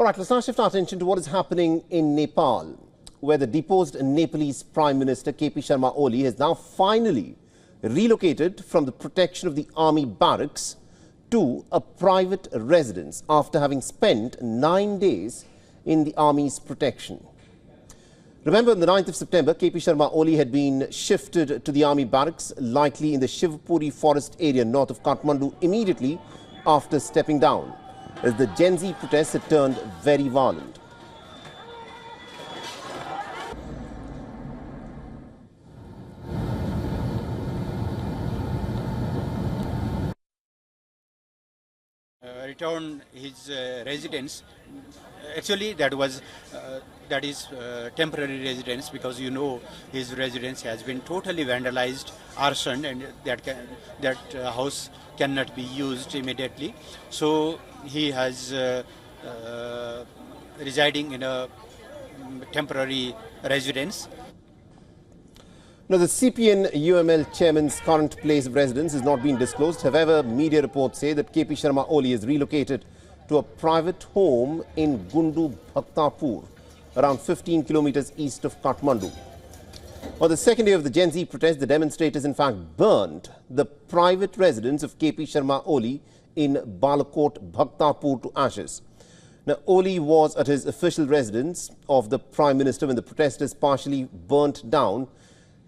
All right, let's now shift our attention to what is happening in Nepal, where the deposed Nepalese Prime Minister K.P. Sharma Oli has now finally relocated from the protection of the army barracks to a private residence after having spent 9 days in the army's protection. Remember, on the 9th of September, K.P. Sharma Oli had been shifted to the army barracks, likely in the Shivpuri forest area north of Kathmandu, immediately after stepping down, as the Gen Z protests had turned very violent. Returned his residence. Actually, that is temporary residence, because his residence has been totally vandalized, arsoned, and that house cannot be used immediately. So he has residing in a temporary residence. Now, the CPN-UML chairman's current place of residence has not been disclosed. However, media reports say that K.P. Sharma Oli is relocated to a private home in Gundu Bhaktapur, around 15 kilometers east of Kathmandu. On the second day of the Gen Z protest, the demonstrators in fact burned the private residence of K.P. Sharma Oli in Balakot, Bhaktapur to ashes. Now, Oli was at his official residence of the Prime Minister when the protesters partially burnt down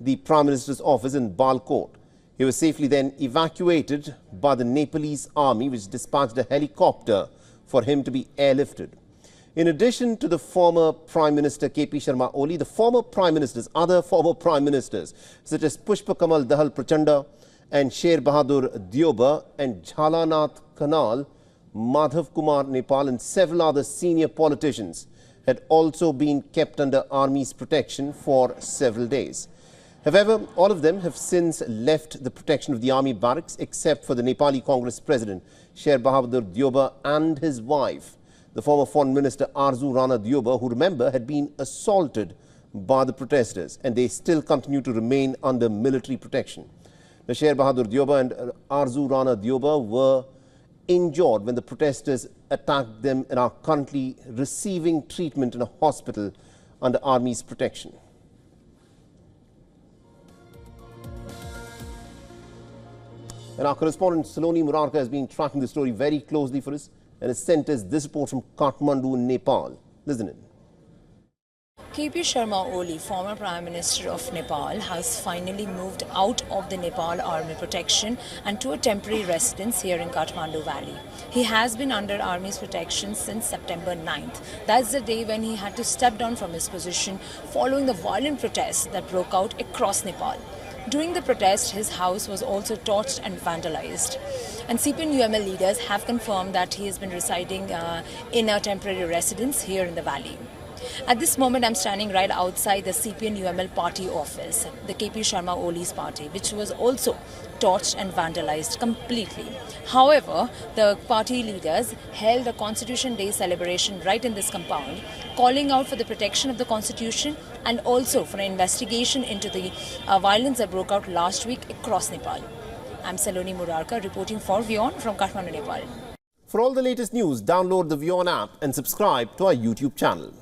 the Prime Minister's office in Balakot. He was safely then evacuated by the Nepalese army, which dispatched a helicopter for him to be airlifted. In addition to the former Prime Minister K.P. Sharma Oli, the other former Prime Ministers, such as Pushpa Kamal Dahal Prachanda and Sher Bahadur Dyoba and Jhalanath Kanal, Madhav Kumar Nepal and several other senior politicians had also been kept under army's protection for several days. However, all of them have since left the protection of the army barracks, except for the Nepali Congress president, Sher Bahadur Dyoba, and his wife, the former foreign minister Arzu Rana Dyoba, who, remember, had been assaulted by the protesters, and they still continue to remain under military protection. Now, Sher Bahadur Dyoba and Arzu Rana Dyoba were injured when the protesters attacked them and are currently receiving treatment in a hospital under army's protection. And our correspondent Saloni Murarka has been tracking the story very closely for us and has sent us this report from Kathmandu, Nepal. Listen in. K.P. Sharma Oli, former Prime Minister of Nepal, has finally moved out of the Nepal Army protection and to a temporary residence here in Kathmandu Valley. He has been under Army's protection since September 9th. That's the day when he had to step down from his position following the violent protests that broke out across Nepal. During the protest, his house was also torched and vandalized. And CPN-UML leaders have confirmed that he has been residing in a temporary residence here in the valley. At this moment, I'm standing right outside the CPN-UML party office, the K.P. Sharma Oli's party, which was also torched and vandalized completely. However, the party leaders held a Constitution Day celebration right in this compound, calling out for the protection of the Constitution and also for an investigation into the violence that broke out last week across Nepal. I'm Saloni Murarka reporting for WION from Kathmandu, Nepal. For all the latest news, download the WION app and subscribe to our YouTube channel.